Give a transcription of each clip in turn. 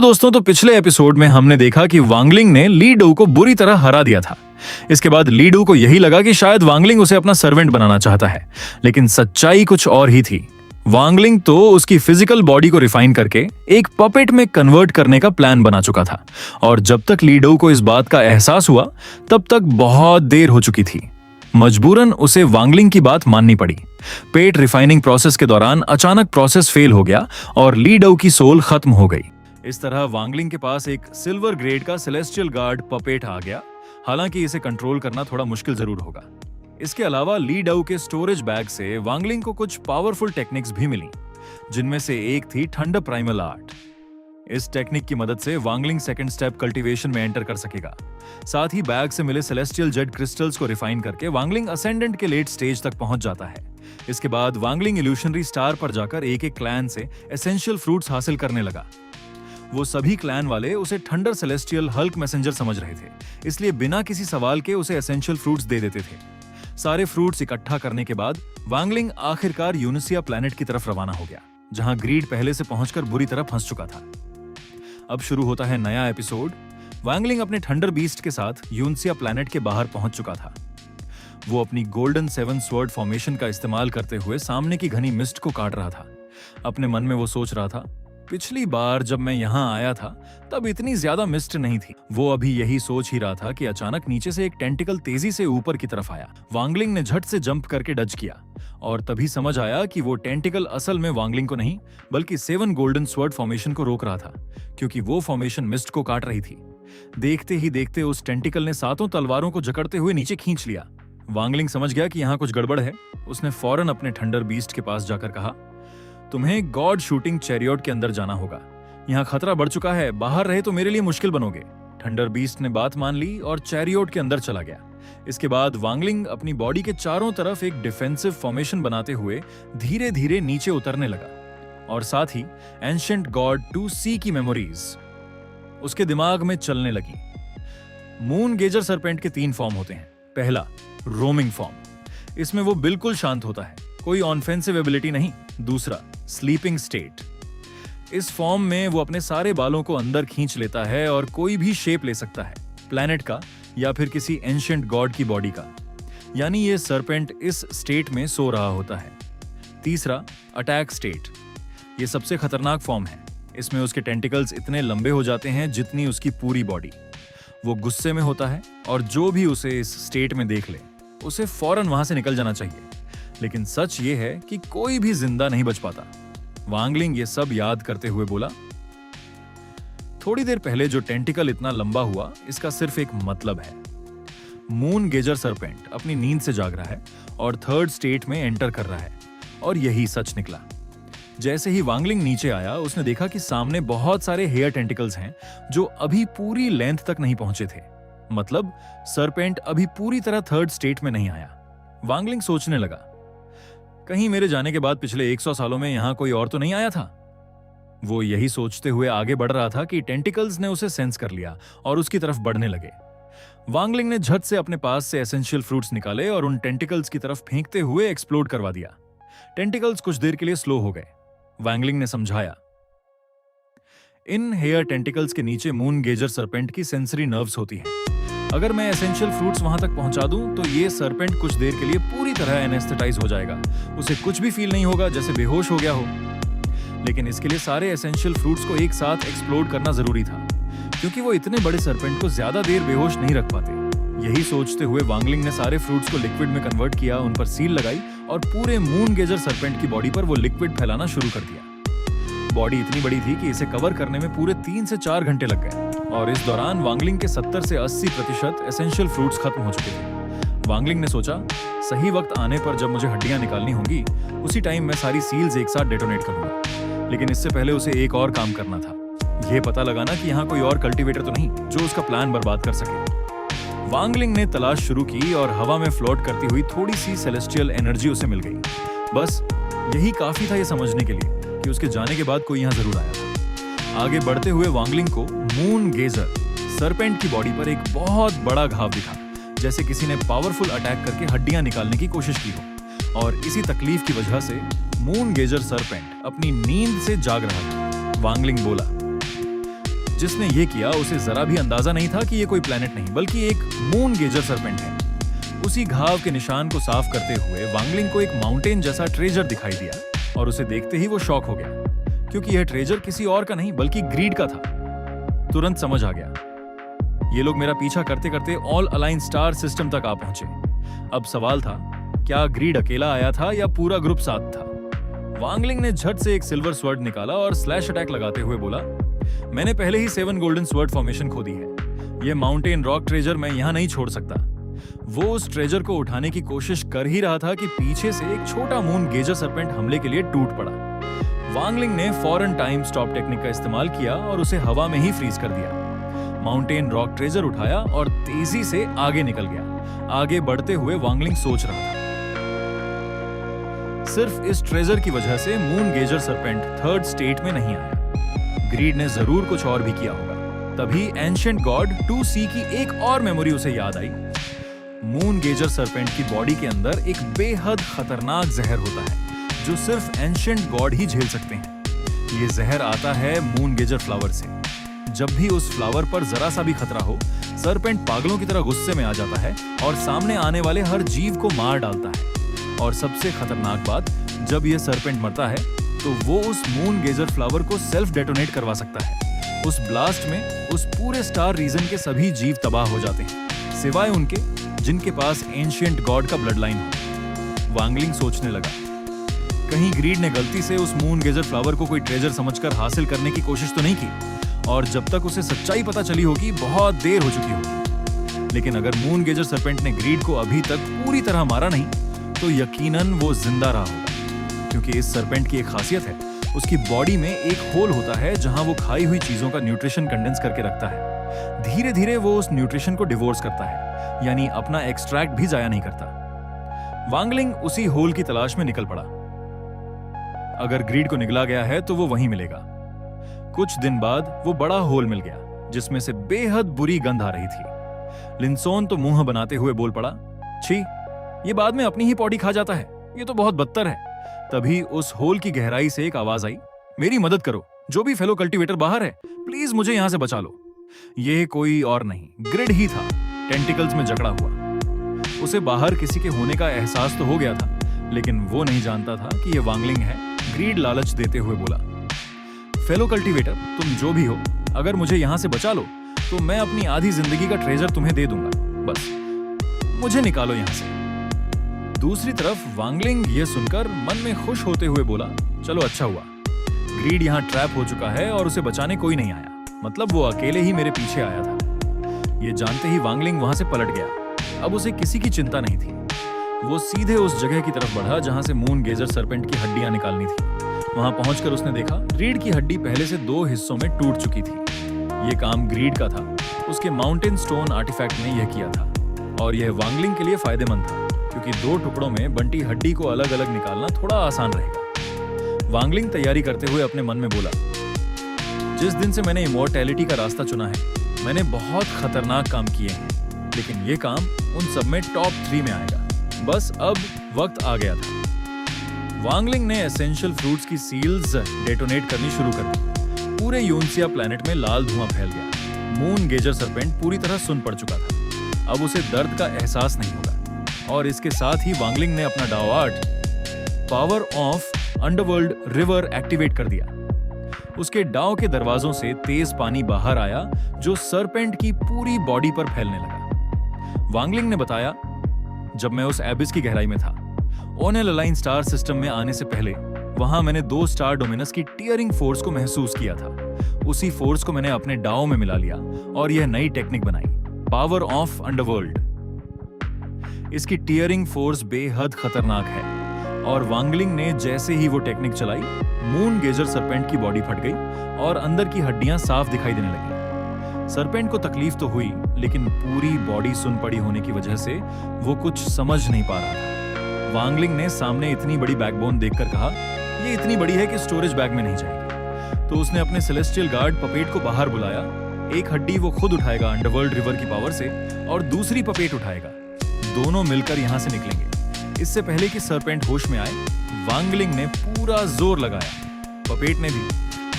दोस्तों, तो पिछले एपिसोड में हमने देखा कि वांगलिंग ने ली डू को बुरी तरह हरा दिया था। इसके बाद ली डू को यही लगा कि शायद वांगलिंग उसे अपना सर्वेंट बनाना चाहता है, लेकिन सच्चाई कुछ और ही थी। वांगलिंग तो उसकी फिजिकल बॉडी को रिफाइन करके एक पपेट में कन्वर्ट करने का प्लान बना चुका था, और जब तक ली डू को इस बात का एहसास हुआ तब तक बहुत देर हो चुकी थी। मजबूरन उसे वांगलिंग की बात माननी पड़ी। पेट रिफाइनिंग प्रोसेस के दौरान अचानक प्रोसेस फेल हो गया और ली डू की सोल खत्म हो गई। इस तरह वांगलिंग के पास एक सिल्वर ग्रेड का सेलेस्टियल गार्ड पपेट आ गया। हालांकि इसे कंट्रोल करना थोड़ा मुश्किल जरूर होगा। इसके अलावा ली डू के स्टोरेज बैग से वांगलिंग को कुछ पावरफुल टेक्निक्स भी मिली, जिनमें से एक थी थंडर प्राइमल आर्ट। इस टेक्निक की मदद से वांगलिंग सेकंड स्टेप कल्टीवेशन में एंटर कर सकेगा। साथ ही बैग से मिले सेलेस्टियल जेड क्रिस्टल्स को रिफाइन करके वांगलिंग असेंडेंट के लेट स्टेज तक पहुंच जाता है। इसके बाद वांगलिंग इल्यूशनरी स्टार पर जाकर एक एक क्लैन से एसेंशियल फ्रूट्स हासिल करने लगा। वो सभी क्लैन वाले उसे थंडर सेलेस्टियल हल्क मैसेंजर समझ रहे थे, इसलिए बिना किसी सवाल के उसे एसेंशियल फ्रूट्स दे देते थे। सारे फ्रूट्स इकट्ठा करने के बाद वांगलिंग आखिरकार यूनिसिया प्लैनेट की तरफ रवाना हो गया, जहां ग्रीड पहले से पहुंचकर बुरी तरह फंस चुका था। अब शुरू होता है नया एपिसोड। वांगलिंग अपने थंडर बीस्ट के साथ यूनिसिया प्लैनेट के बाहर पहुंच चुका था। वो अपनी गोल्डन सेवन स्वर्ड फॉर्मेशन का इस्तेमाल करते हुए सामने की घनी मिस्ट को काट रहा था। अपने मन में वो सोच रहा था, पिछली बार जब मैं यहाँ आया था तब इतनी ज्यादा मिस्ट नहीं थी। वो अभी यही सोच ही रहा था कि अचानक नीचे से एक टेंटिकल तेजी से ऊपर की तरफ आया। वांगलिंग ने झट से जंप करके डज किया, और तभी समझ आया कि वो टेंटिकल असल में वांगलिंग को नहीं बल्कि सेवन गोल्डन स्वर्ड फॉर्मेशन को रोक रहा था, क्योंकि वो फॉर्मेशन मिस्ट को काट रही थी। देखते ही देखते उस टेंटिकल ने सातों तलवारों को जकड़ते हुए नीचे खींच लिया। वांगलिंग समझ गया कि यहाँ कुछ गड़बड़ है। उसने फौरन अपने थंडर बीस्ट के पास जाकर कहा, तुम्हें गॉड शूटिंग चैरियट के अंदर जाना होगा। यहाँ खतरा बढ़ चुका है, बाहर रहे तो मेरे लिए मुश्किल बनोगे। थंडर बीस्ट ने बात मान ली और चैरियट के अंदर चला गया। इसके बाद वांगलिंग अपनी बॉडी के चारों तरफ एक डिफेंसिव फॉर्मेशन बनाते हुए धीरे धीरे नीचे उतरने लगा, और साथ ही एंशिएंट गॉड टू सी की मेमोरीज उसके दिमाग में चलने लगी। मून गेजर सरपेंट के 3 फॉर्म होते हैं। पहला, रोमिंग फॉर्म। इसमें वो बिल्कुल शांत होता है, कोई ऑफेंसिव एबिलिटी नहीं। दूसरा, स्लीपिंग स्टेट। इस फॉर्म में वो अपने सारे बालों को अंदर खींच लेता है और कोई भी शेप ले सकता है, प्लैनेट का या फिर किसी एंशिएंट गॉड की बॉडी का, यानी ये सरपेंट इस स्टेट में सो रहा होता है। तीसरा, अटैक स्टेट। ये सबसे खतरनाक फॉर्म है। इसमें उसके टेंटिकल्स इतने लंबे हो जाते हैं जितनी उसकी पूरी बॉडी। वो गुस्से में होता है और जो भी उसे इस स्टेट में देख ले उसे फौरन वहां से निकल जाना चाहिए। लेकिन सच ये है कि कोई भी जिंदा नहीं बच पाता। वांगलिंग ये सब याद करते हुए बोला, थोड़ी देर पहले जो टेंटिकल इतना लंबा हुआ, इसका सिर्फ एक मतलब है। मून गेजर सरपेंट अपनी नींद से जाग रहा है और थर्ड स्टेट में एंटर कर रहा है, और यही सच निकला। जैसे ही वांगलिंग नीचे आया, उसने देखा कि सामने बहुत सारे हेयर टेंटिकल्स हैं जो अभी पूरी लेंथ तक नहीं पहुंचे थे। मतलब सरपेंट अभी पूरी तरह थर्ड स्टेट में नहीं आया। वांगलिंग सोचने लगा, कहीं मेरे जाने के बाद पिछले 100 सालों में यहां कोई और तो नहीं आया था। वो यही सोचते हुए आगे बढ़ रहा था कि टेंटिकल्स ने उसे सेंस कर लिया और उसकी तरफ बढ़ने लगे। वांगलिंग ने झट से अपने पास से एसेंशियल फ्रूट्स निकाले और उन टेंटिकल्स की तरफ फेंकते हुए एक्सप्लोड करवा दिया। टेंटिकल्स कुछ देर के लिए स्लो हो गए। वांगलिंग ने समझाया, इन हेयर टेंटिकल्स के नीचे मून गेजर सरपेंट की सेंसरी नर्व्स होती हैं। अगर मैं एसेंशियल फ्रूट्स वहां तक पहुंचा दूं तो ये सरपेंट कुछ देर के लिए पूरी तरह एनेस्थेटाइज हो जाएगा। उसे कुछ भी फील नहीं होगा, जैसे बेहोश हो गया हो। लेकिन इसके लिए सारे एसेंशियल फ्रूट्स को एक साथ एक्सप्लोड करना जरूरी था, क्योंकि वो इतने बड़े सरपेंट को ज्यादा देर बेहोश नहीं रख पाते। यही सोचते हुए वांगलिंग ने सारे फ्रूट्स को लिक्विड में कन्वर्ट किया, उन पर सील लगाई और पूरे मून गेजर सरपेंट की बॉडी पर वो लिक्विड फैलाना शुरू कर दिया। बॉडी इतनी बड़ी थी कि इसे कवर करने में पूरे 3 से 4 घंटे लग गए, और इस दौरान वांगलिंग के 70 से 80% एसेंशियल फ्रूट्स खत्म हो चुके थे। वांगलिंग ने सोचा, सही वक्त आने पर जब मुझे हड्डियां निकालनी होंगी, उसी टाइम मैं सारी सील्स एक साथ डेटोनेट करूंगा। लेकिन इससे पहले उसे एक और काम करना था, यह पता लगाना कि यहाँ कोई और कल्टीवेटर तो नहीं जो उसका प्लान बर्बाद कर सके। वांगलिंग ने तलाश शुरू की और हवा में फ्लोट करती हुई थोड़ी सी सेलेस्टियल एनर्जी उसे मिल गई। बस यही काफी था ये समझने के लिए कि उसके जाने के बाद कोई यहाँ जरूर आया था। आगे बढ़ते हुए वांगलिंग को मून गेजर सरपेंट की बॉडी पर एक बहुत बड़ा घाव दिखा, जैसे किसी ने पावरफुल अटैक करके हड्डियां निकालने की कोशिश की हो। और इसी तकलीफ की वजह से मून गेजर सरपेंट अपनी नींद से जाग रहा था। वांगलिंग बोला, जिसने ये किया उसे जरा भी अंदाजा नहीं था कि ये कोई प्लेनेट नहीं बल्कि एक मून गेजर सरपेंट है। उसी घाव के निशान को साफ करते हुए वांगलिंग को एक माउंटेन जैसा ट्रेजर दिखाई दिया और उसे देखते ही वो शॉक हो गया, क्योंकि यह ट्रेजर किसी और का नहीं बल्कि ग्रीड का था। तुरंत समझ आ गया, ये लोग मेरा पीछा करते करते ऑल अलाइन स्टार सिस्टम तक आ पहुंचे। अब सवाल था, क्या ग्रीड अकेला आया था या पूरा ग्रुप साथ था? वांगलिंग ने झट से एक सिल्वर स्वर्ड निकाला और स्लैश अटैक लगाते हुए बोला, मैंने पहले ही 7 गोल्डन स्वर्ड फॉर्मेशन खो दी है। ये माउंटेन रॉक ट्रेजर मैं यहां नहीं छोड़ सकता। वो उस ट्रेजर को उठाने की कोशिश कर ही रहा था कि पीछे से एक छोटा मून गेजर सरपेंट हमले के लिए टूट पड़ा। वांगलिंग ने फौरन टाइम स्टॉप टेक्निक का इस्तेमाल किया और उसे हवा में ही फ्रीज कर दिया। माउंटेन रॉक ट्रेजर उठाया और तेजी से आगे निकल गया। आगे बढ़ते हुए वांगलिंग सोच रहा था, सिर्फ इस ट्रेजर की वजह से moon gazer serpent 3rd state में नहीं आया। ग्रीड ने जरूर कुछ और भी किया होगा। तभी एंशिएंट गॉड 2C की एक और मेमोरी उसे याद आई। मून गेजर सरपेंट की बॉडी के अंदर एक बेहद खतरनाक जहर होता है जो सिर्फ एंशिएंट गॉड ही झेल सकते हैं। ये जहर आता है मून गेजर फ्लावर से। जब भी उस फ्लावर पर जरा सा भी खतरा हो, सरपेंट पागलों की तरह गुस्से में आ जाता है और सामने आने वाले हर जीव को मार डालता है। और सबसे खतरनाक बात, जब यह सरपेंट मरता है तो वो उस मून गेजर फ्लावर को सेल्फ डेटोनेट करवा सकता है। उस ब्लास्ट में उस पूरे स्टार रीजन के सभी जीव तबाह हो जाते हैं, सिवाय उनके जिनके पास एंशिएंट गॉड का ब्लड लाइन हो। वांगलिंग सोचने लगा, कहीं ग्रीड ने गलती से उस मून गेजर फ्लावर को कोई ट्रेजर समझकर हासिल करने की कोशिश तो नहीं की, और जब तक उसे सच्चाई पता चली होगी बहुत देर हो चुकी होगी। लेकिन अगर मून गेजर सरपेंट ने ग्रीड को अभी तक पूरी तरह मारा नहीं तो यकीनन वो जिंदा रहा होगा, क्योंकि इस सरपेंट की एक खासियत है, उसकी बॉडी में एक होल होता है जहां वो खाई हुई चीजों का न्यूट्रिशन कंडेंस करके रखता है। धीरे धीरे वो उस न्यूट्रिशन को डिवोर्स करता है, यानी अपना एक्सट्रैक्ट भी जाया नहीं करता। वांगलिंग उसी होल की तलाश में निकल पड़ा। अगर ग्रीड को निगला गया है तो वो वहीं मिलेगा। कुछ दिन बाद वो बड़ा होल मिल गया जिसमें से बेहद बुरी गंध आ रही थी। लिंसोन तो मुंह बनाते हुए बोल पड़ा, छी, ये बाद में अपनी ही पॉडी खा जाता है, ये तो बहुत बदतर है। तभी उस होल की गहराई से एक आवाज आई, मेरी मदद करो, जो भी फेलो कल्टीवेटर बाहर है, प्लीज मुझे यहां से बचा लो। ये कोई और नहीं, ग्रिड ही था, टेंटिकल्स में जकड़ा हुआ। उसे बाहर किसी के होने का एहसास तो हो गया था, लेकिन वो नहीं जानता था कि ये वांगलिंग है। ग्रीड लालच देते हुए बोला, फेलो कल्टीवेटर, तुम जो भी हो, अगर मुझे यहां से बचा लो तो मैं अपनी आधी जिंदगी का ट्रेजर तुम्हें दे दूंगा, बस मुझे निकालो यहां से। दूसरी तरफ वांगलिंग ये सुनकर मन में खुश होते हुए बोला, चलो अच्छा हुआ, ग्रीड यहां ट्रैप हो चुका है और उसे बचाने कोई नहीं आया, मतलब वो अकेले ही मेरे पीछे आया था। ये जानते ही वांगलिंग वहां से पलट गया। अब उसे किसी की चिंता नहीं थी। वो सीधे उस जगह की तरफ बढ़ा जहां से मून गेजर सरपेंट की हड्डियां निकालनी थी। वहां पहुंचकर उसने देखा ग्रीड की हड्डी पहले से 2 हिस्सों में टूट चुकी थी। ये काम ग्रीड का था, उसके माउंटेन स्टोन आर्टिफैक्ट ने यह किया था, और यह वांगलिंग के लिए फायदेमंद था, क्योंकि 2 टुकड़ों में बंटी हड्डी को अलग अलग निकालना थोड़ा आसान रहेगा। वांगलिंग तैयारी करते हुए अपने मन में बोला, जिस दिन से मैंने इमॉर्टैलिटी का रास्ता चुना है, मैंने बहुत खतरनाक काम किए हैं, लेकिन ये काम उन सब में टॉप 3 में आएगा। बस अब वक्त आ गया था। वांगलिंग ने एसेंशियल फ्रूट्स की सील्स डेटोनेट करनी शुरू कर दी। पूरे यूनसिया प्लैनेट में लाल धुआं फैल गया। मून गेजर सरपेंट पूरी तरह सुन पड़ चुका था। अब उसे दर्द का एहसास नहीं होगा। और इसके साथ ही वांगलिंग ने अपना Dao art, power of underworld river, activate कर दिया। उसके डाव के दरवाजों से तेज पानी बाहर आया जो सरपेंट की पूरी बॉडी पर फैलने लगा। वांगलिंग ने बताया, जब मैं उस एबिस की गहराई में था, ओनेल अलाइन स्टार सिस्टम में आने से पहले, वहां मैंने 2 स्टार डोमिनस की टीयरिंग फोर्स को महसूस किया था। उसी फोर्स को मैंने अपने डाव में मिला लिया और यह नई टेक्निक बनाई, पावर ऑफ अंडरवर्ल्ड। इसकी टीयरिंग फोर्स बेहद खतरनाक है, और वांगलिंग ने जैसे ही वो टेक्निक चलाई, मून गेजर सरपेंट की बॉडी फट गई और अंदर की हड्डियां साफ दिखाई देने लगी। सरपेंट को तकलीफ तो हुई, लेकिन पूरी बॉडी सुन पड़ी होने की वजह से वो कुछ समझ नहीं पा रहा था। वांगलिंग ने सामने इतनी बड़ी बैकबोन देखकर कहा, ये इतनी बड़ी है कि स्टोरेज बैग में नहीं जाएगी। तो उसने अपने सेलेस्टियल गार्ड पपेट को बाहर बुलाया। एक हड्डी वो खुद उठाएगा अंडरवर्ल्ड रिवर की पावर से, और दूसरी पपेट उठाएगा। दोनों मिलकर यहां से निकलेंगे। इससे पहले कि सरपेंट होश में आए, वांगलिंग ने पूरा जोर लगाया, पपेट ने भी,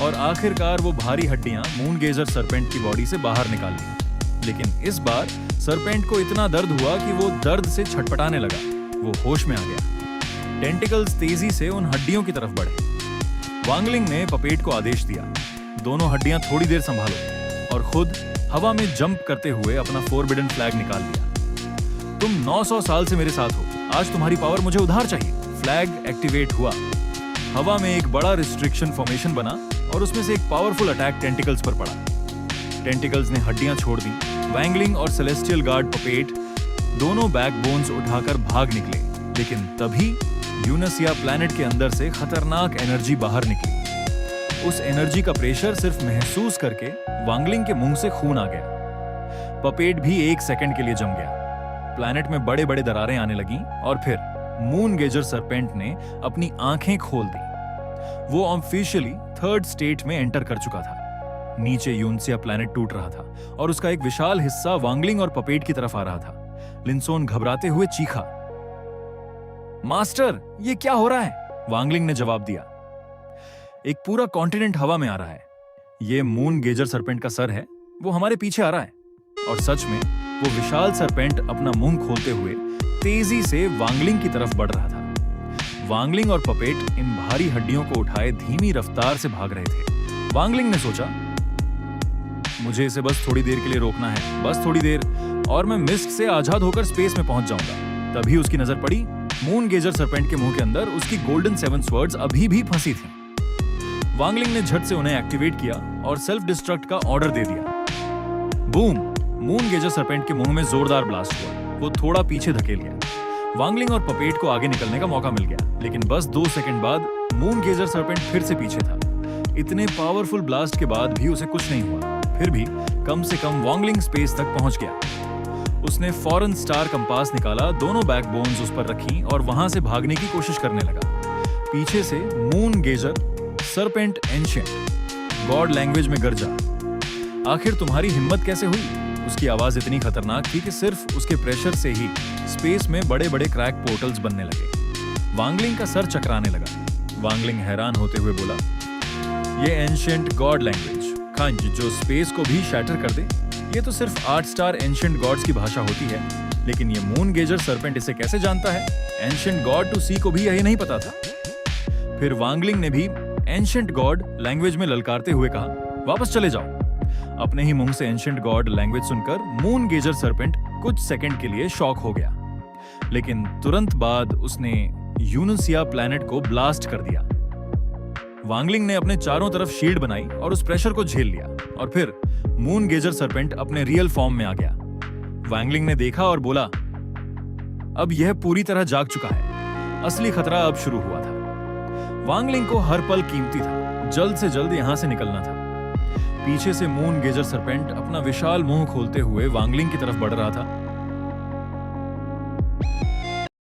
और आखिरकार वो भारी हड्डियां मून गेजर सरपेंट की बॉडी से बाहर निकाल ली। लेकिन इस बार सरपेंट को इतना दर्द हुआ कि वो दर्द से छटपटाने लगा। वो होश में आ गया। टेंटिकल्स तेजी से उन हड्डियों की तरफ बढ़े। वांगलिंग ने पपेट को आदेश दिया, दोनों हड्डियां थोड़ी देर संभालो, और खुद हवा में जंप करते हुए अपना फोरबिडन फ्लैग निकाल दिया। तुम 900 साल से मेरे साथ हो, आज तुम्हारी पावर मुझे उधार चाहिए। फ्लैग एक्टिवेट हुआ। हवा में एक बड़ा रिस्ट्रिक्शन फॉर्मेशन बना और उसमें से एक पावरफुल अटैक टेंटिकल्स पर पड़ा। टेंटिकल्स ने हड्डियां छोड़ दी। वैंगलिंग और सेलेस्टियल गार्ड पपेट दोनों बैकबोन्स उठाकर भाग निकले। लेकिन तभी यूनसिया प्लैनेट के अंदर से खतरनाक एनर्जी बाहर निकली। उस एनर्जी का प्रेशर सिर्फ महसूस करके वांगलिंग के मुंह से खून आ गया। पपेट भी 1 सेकंड के लिए जम गया। प्लैनेट में बड़े बड़े दरारें आने लगीं और फिर मून गेजर सरपेंट ने अपनी आंखें खोल दी। वो ऑफिशियली 3rd स्टेट में एंटर कर चुका था। नीचे यूनसिया प्लैनेट टूट रहा था और उसका एक विशाल हिस्सा वांगलिंग और पपेट की तरफ आ रहा था। लिंसोन घबराते हुए चीखा, मास्टर, ये क्या हो रहा है? वांगलिंग ने जवाब दिया, एक पूरा कॉन्टिनेंट हवा में आ रहा है। ये मून गेजर सरपेंट का सर है, वो हमारे पीछे आ रहा है। और सच में वो विशाल सरपेंट अपना मुंह खोलते हुए तेजी से वांगलिंग की तरफ बढ़ रहा था। वांगलिंग और पपेट इन भारी हड्डियों को उठाए धीमी रफ्तार से भाग रहे थे। वांगलिंग ने सोचा, मुझे इसे बस थोड़ी देर के लिए रोकना है, बस थोड़ी देर, और मैं मिस्ट से आजाद होकर स्पेस में पहुंच जाऊंगा। तभी उसकी नजर पड़ी मून गेजर सरपेंट के मुंह के अंदर उसकी गोल्डन 7 स्वर्ड्स अभी भी फंसी थी। वांगलिंग ने झट से उन्हें एक्टिवेट किया और सेल्फ डिस्ट्रक्ट का ऑर्डर दे दिया। बूम! मून गेजर सरपेंट के मुंह में जोरदार ब्लास्ट हुआ। वो थोड़ा पीछे धकेल गया। वांगलिंग और पपेट को आगे निकलने का मौका मिल गया, लेकिन बस 2 सेकंड बाद मून गेजर सरपेंट फिर से पीछे था। इतने पावरफुल ब्लास्ट के बाद भी उसे कुछ नहीं हुआ। फिर भी कम से कम वांगलिंग स्पेस तक पहुंच गया। उसने फौरन स्टार कंपास निकाला, दोनों बैकबोन्स उस पर रखी और वहां से भागने की कोशिश करने लगा। पीछे से moon gazer serpent ancient god language में गरजा, आखिर तुम्हारी हिम्मत कैसे हुई? उसकी आवाज इतनी खतरनाक थी कि सिर्फ उसके प्रेशर से ही स्पेस में बड़े बड़े क्रैक पोर्टल्स बनने लगे। वांगलिंग का सर चकराने लगा। वांगलिंग हैरान होते हुए बोला, ये एंशिएंट गॉड लैंग्वेज, खंज जो स्पेस को भी शैटर कर दे, ये तो सिर्फ 8 स्टार एंशिएंट गॉड्स की भाषा होती है। लेकिन ये मून गेजर सरपेंट इसे कैसे जानता है? एंशिएंट गॉड टू सी को भी यही नहीं पता था। फिर वांगलिंग ने भी एंशिएंट गॉड लैंग्वेज में ललकारते हुए कहा, वापस चले जाओ। अपने ही मुंह से एंशिएंट गॉड लैंग्वेज सुनकर मून गेजर सरपेंट कुछ सेकंड के लिए शॉक हो गया, लेकिन तुरंत बाद उसने यूनसिया प्लैनेट को ब्लास्ट कर दिया। वांगलिंग ने अपने चारों तरफ शील्ड बनाई और उस प्रेशर को झेल लिया, और फिर मून गेजर सरपेंट अपने रियल फॉर्म में आ गया। वांगलिंग ने देखा और बोला, अब यह पूरी तरह जाग चुका है। असली खतरा अब शुरू हुआ था। वांगलिंग को हर पल कीमती था, जल्द से जल्द यहां से निकलना था। पीछे से मून गेजर सरपेंट अपना विशाल मुंह खोलते हुए वांगलिंग की तरफ बढ़ रहा था।